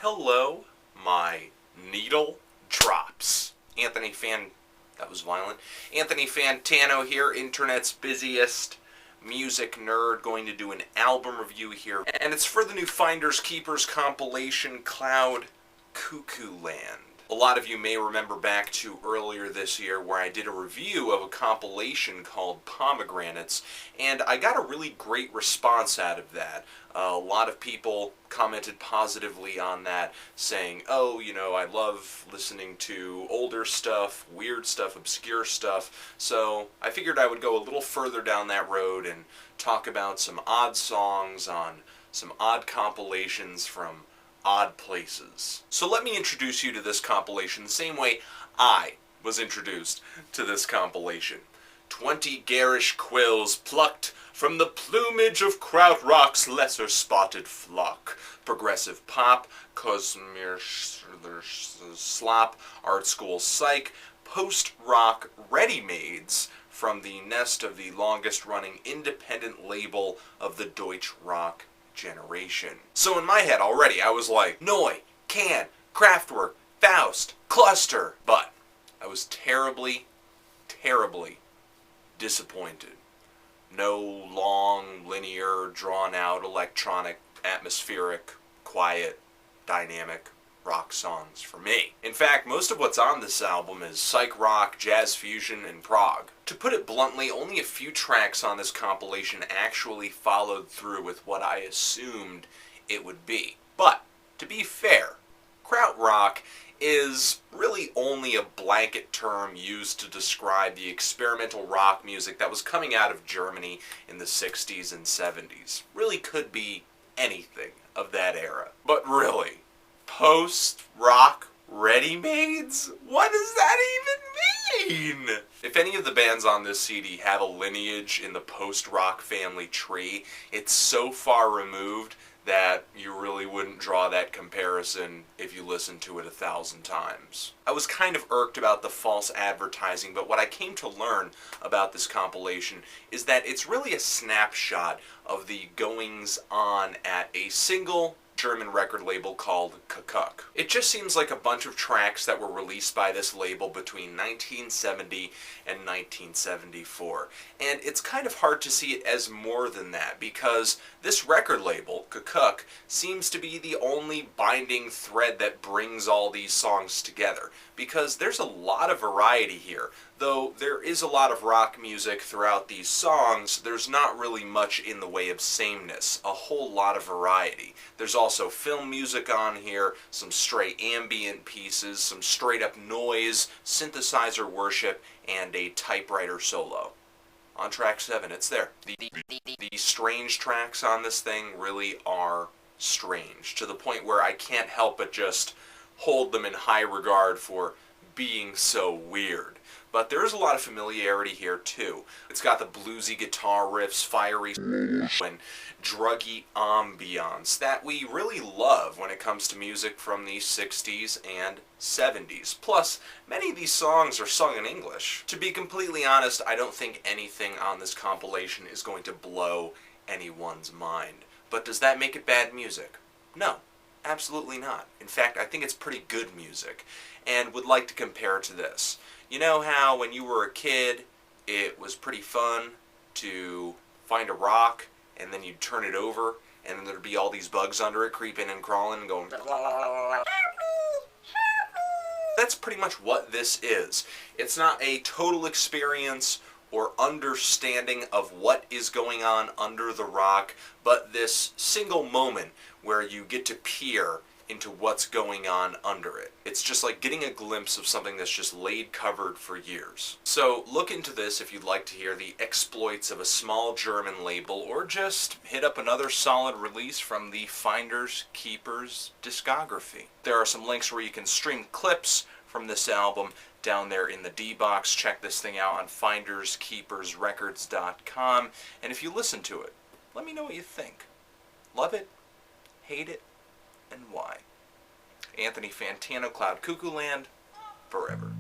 Hello, my needle drops. That was violent. Anthony Fantano here, internet's busiest music nerd, going to do an album review here. And it's for the new Finders Keepers compilation, Cloud Cuckooland. A lot of you may remember back to earlier this year where I did a review of a compilation called Pomegranates, and I got a really great response out of that. A lot of people commented positively on that, saying, oh, you know, I love listening to older stuff, weird stuff, obscure stuff, so I figured I would go a little further down that road and talk about some odd songs on some odd compilations from odd places. So let me introduce you to this compilation the same way I was introduced to this compilation. 20 garish quills plucked from the plumage of krautrock's lesser spotted flock. Progressive pop, Cosmere slop, art school psych, post-rock ready-mades from the nest of the longest-running independent label of the Deutschrock generation. So in my head already I was like, Neu, Can, Kraftwerk, Faust, Cluster, but I was terribly, terribly disappointed. No long, linear, drawn-out, electronic, atmospheric, quiet, dynamic rock songs for me. In fact, most of what's on this album is psych rock, jazz fusion, and prog. To put it bluntly, only a few tracks on this compilation actually followed through with what I assumed it would be. But, to be fair, krautrock is really only a blanket term used to describe the experimental rock music that was coming out of Germany in the 60s and 70s. Really could be anything of that era. But really, post-rock ready-mades? What does that even mean? If any of the bands on this CD have a lineage in the post-rock family tree, it's so far removed that you really wouldn't draw that comparison if you listened to it 1,000 times. I was kind of irked about the false advertising, but what I came to learn about this compilation is that it's really a snapshot of the goings-on at a single German record label called Kuckuck. It just seems like a bunch of tracks that were released by this label between 1970 and 1974. And it's kind of hard to see it as more than that, because this record label, Kuckuck, seems to be the only binding thread that brings all these songs together. Because there's a lot of variety here. Though there is a lot of rock music throughout these songs, there's not really much in the way of sameness, a whole lot of variety. There's also film music on here, some straight ambient pieces, some straight up noise, synthesizer worship, and a typewriter solo. On track 7, it's there. The strange tracks on this thing really are strange, to the point where I can't help but just hold them in high regard for being so weird. But there is a lot of familiarity here too. It's got the bluesy guitar riffs, fiery and druggy ambiance that we really love when it comes to music from the 60s and 70s. Plus, many of these songs are sung in English. To be completely honest, I don't think anything on this compilation is going to blow anyone's mind. But does that make it bad music? No. Absolutely not. In fact, I think it's pretty good music, and would like to compare it to this. You know how when you were a kid, it was pretty fun to find a rock, and then you'd turn it over, and then there'd be all these bugs under it creeping and crawling and going... That's pretty much what this is. It's not a total experience or understanding of what is going on under the rock, but this single moment where you get to peer into what's going on under it. It's just like getting a glimpse of something that's just laid covered for years. So look into this if you'd like to hear the exploits of a small German label, or just hit up another solid release from the Finders Keepers discography. There are some links where you can stream clips from this album down there in the D box. Check this thing out on finderskeepersrecords.com, and if you listen to it, let me know what you think. Love it? Hate it? And why? Anthony Fantano, Cloud Cuckooland, forever.